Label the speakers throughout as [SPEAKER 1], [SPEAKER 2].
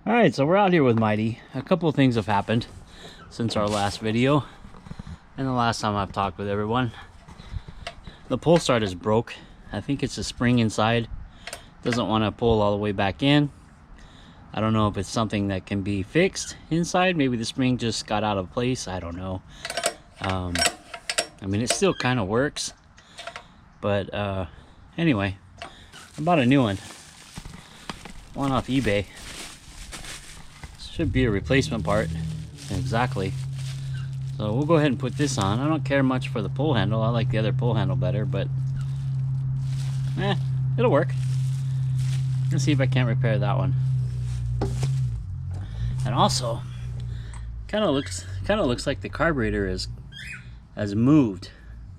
[SPEAKER 1] Alright, so we're out here with Mighty. A couple of things have happened since our last video and the last time I've talked with everyone. The pull start is broke. I think it's a spring inside. Doesn't want to pull all the way back in. I don't know if it's something that can be fixed inside. Maybe the spring just got out of place. I don't know. I mean, it still kind of works. But anyway, I bought a new one. One off eBay. Should be a replacement part. Exactly. So we'll go ahead and put this on. I don't care much for the pull handle. I like the other pull handle better, but it'll work. Let's see if I can't repair that one. And also, kind of looks like the carburetor has moved.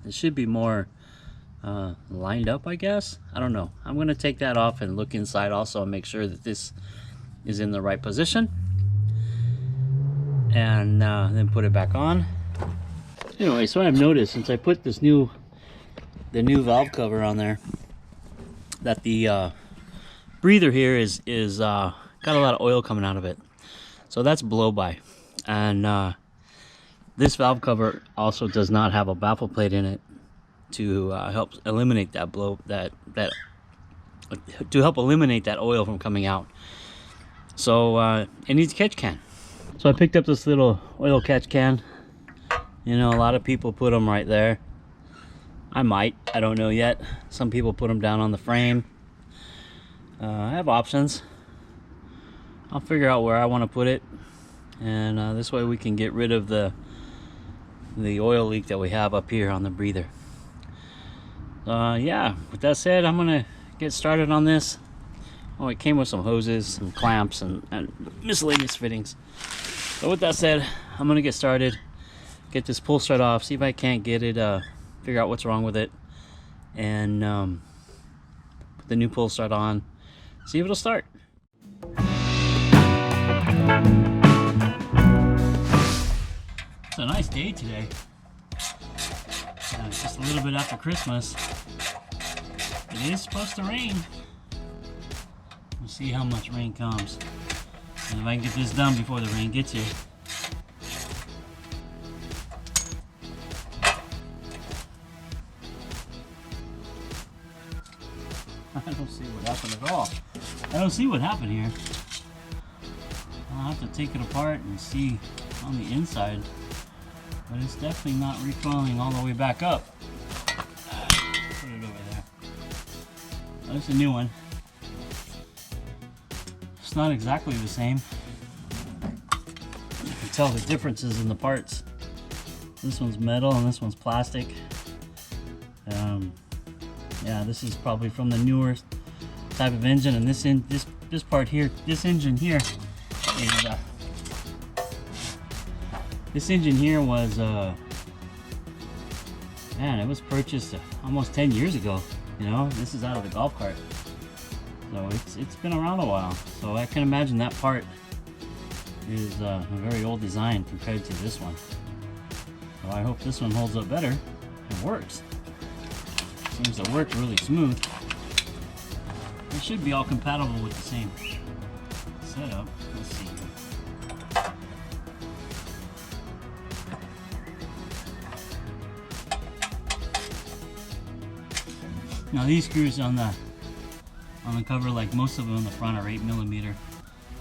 [SPEAKER 1] It should be more lined up, I guess. I don't know. I'm going to take that off and look inside also and make sure that this is in the right position. And then put it back on. Anyway, so I've noticed since I put the new valve cover on there that the breather here is got a lot of oil coming out of it. So that's blow by. And this valve cover also does not have a baffle plate in it to help eliminate that to help eliminate that oil from coming out. So it needs a catch can. So I picked up this little oil catch can. You know, a lot of people put them right there. I might, I don't know yet. Some people put them down on the frame. I have options. I'll figure out where I want to put it, and this way we can get rid of the oil leak that we have up here on the breather. Yeah, with that said, I'm gonna get started on this. Oh, it came with some hoses, some clamps, and miscellaneous fittings. So with that said, I'm gonna get started, get this pull start off, see if I can't get it, figure out what's wrong with it, and put the new pull start on, see if it'll start. It's a nice day today. It's just a little bit after Christmas. It is supposed to rain. We'll see how much rain comes. And if I can get this done before the rain gets here. I don't see what happened at all. I don't see what happened here. I'll have to take it apart and see on the inside. But it's definitely not recoiling all the way back up. Put it over there. That's a new one. It's not exactly the same. You can tell the differences in the parts. This one's metal and this one's plastic. Yeah, this is probably from the newer type of engine, and this part here, this engine here is this engine here was man, it was purchased almost 10 years ago. You know, this is out of the golf cart, so it's been around a while. So I can imagine that part is a very old design compared to this one. So I hope this one holds up better and works. Seems to work really smooth. It should be all compatible with the same setup. Let's see. Now these screws on the cover, like most of them on the front, are 8mm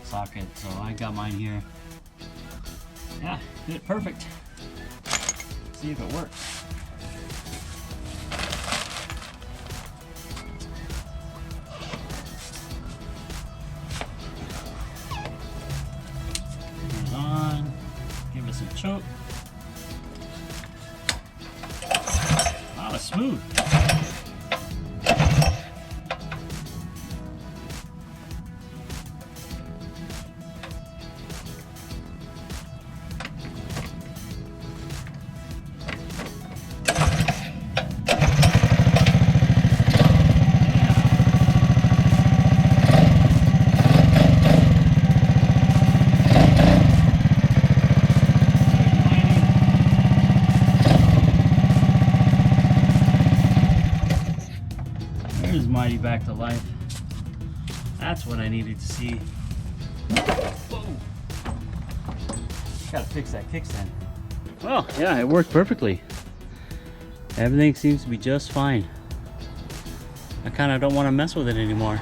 [SPEAKER 1] socket. So I got mine here. Yeah, fit perfect. Let's see if it works. Give it some choke. Wow, it's smooth. Mighty back to life. That's what I needed to see. Whoa. Gotta fix that kickstand. Well, yeah, it worked perfectly. Everything seems to be just fine. I kind of don't want to mess with it anymore.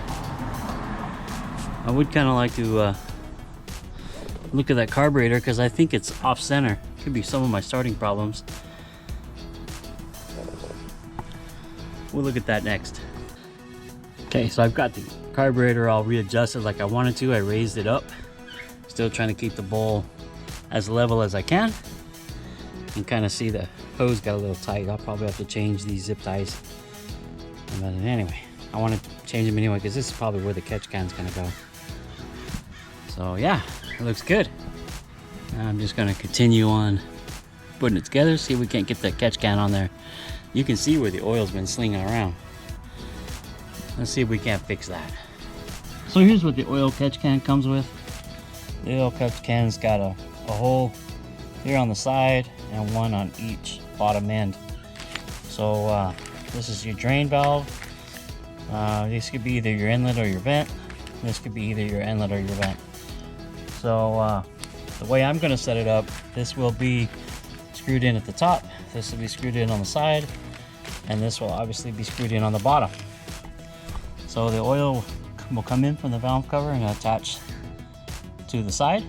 [SPEAKER 1] I would kind of like to look at that carburetor because I think it's off center. Could be some of my starting problems. We'll look at that next. Okay, so I've got the carburetor all readjusted like I wanted to. I raised it up. Still trying to keep the bowl as level as I can. You can kind of see the hose got a little tight. I'll probably have to change these zip ties. But anyway, I want to change them anyway because this is probably where the catch can's gonna go. So yeah, it looks good. Now I'm just gonna continue on putting it together, see if we can't get that catch can on there. You can see where the oil's been slinging around. Let's see if we can't fix that. So here's what the oil catch can comes with. The oil catch can's got a hole here on the side and one on each bottom end. So this is your drain valve. This could be either your inlet or your vent. This could be either your inlet or your vent. So the way I'm going to set it up, this will be screwed in at the top, this will be screwed in on the side, and this will obviously be screwed in on the bottom. So the oil will come in from the valve cover and attach to the side,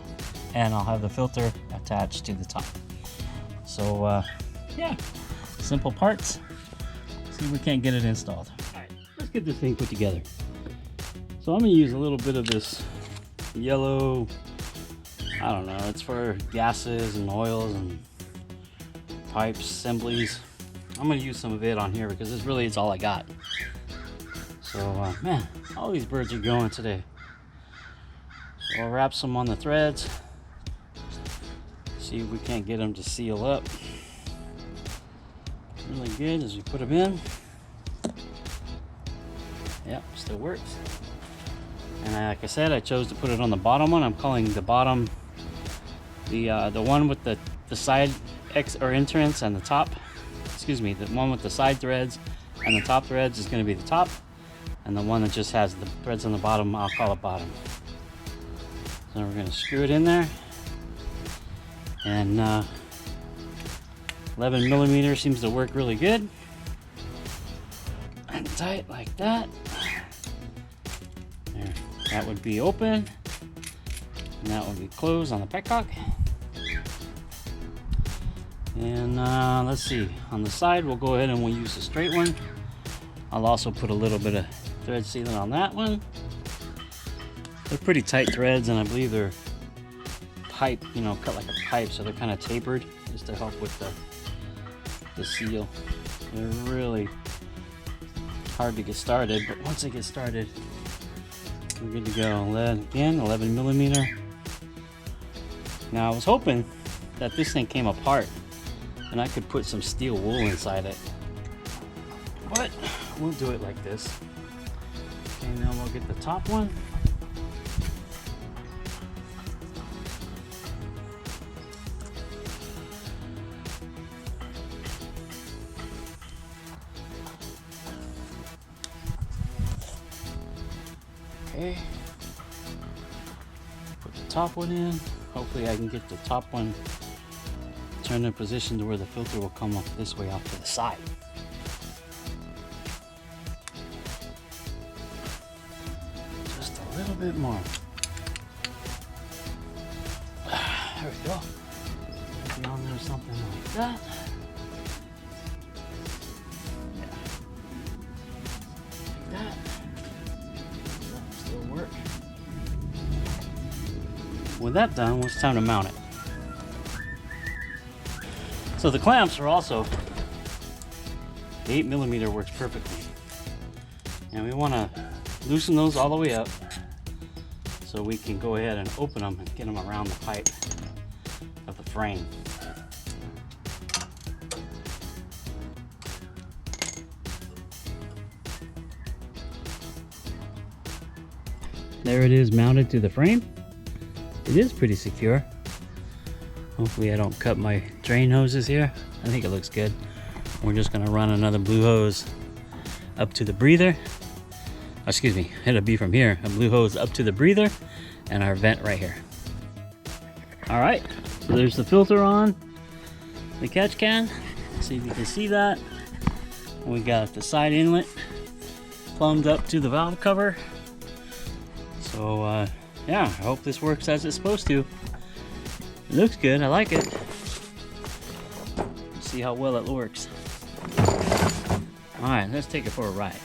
[SPEAKER 1] and I'll have the filter attached to the top. So yeah, simple parts. See if we can't get it installed. All right, let's get this thing put together. So I'm going to use a little bit of this yellow, I don't know, it's for gases and oils and pipes, assemblies. I'm going to use some of it on here because this really is all I got. So man, all these birds are going today. So I'll wrap some on the threads, see if we can't get them to seal up really good as we put them in. Yep, still works. And like I said, I chose to put it on the bottom one. I'm calling the bottom the one with the side entrance and the top. Excuse me, the one with the side threads and the top threads is going to be the top, and the one that just has the threads on the bottom, I'll call it bottom. So we're going to screw it in there, and 11 millimeter seems to work really good. And tight like that. There, that would be open, and that would be closed on the petcock. And let's see, on the side we'll go ahead and we'll use the straight one. I'll also put a little bit of thread sealant on that one. They're pretty tight threads, and I believe they're pipe, you know, cut like a pipe, so they're kind of tapered just to help with the seal. They're really hard to get started, but once they get started, we're good to go. Again, 11 millimeter. Now I was hoping that this thing came apart and I could put some steel wool inside it, but we'll do it like this. Okay, now we'll get the top one. Okay, put the top one in. Hopefully I can get the top one turned in position to where the filter will come up this way off to the side. Just a little bit more. There we go. Maybe on there something like that. Yeah. Like that. Still work. With that done, it's time to mount it. So the clamps are also, the 8 millimeter works perfectly. And we want to loosen those all the way up so we can go ahead and open them and get them around the pipe of the frame. There it is, mounted to the frame. It is pretty secure. Hopefully I don't cut my drain hoses here. I think it looks good. We're just gonna run another blue hose up to the breather. Excuse me, it'll be from here. A blue hose up to the breather, and our vent right here. All right, so there's the filter on the catch can. See if you can see that. We got the side inlet plumbed up to the valve cover. So yeah, I hope this works as it's supposed to. It looks good, I like it. Let's see how well it works. All right, let's take it for a ride.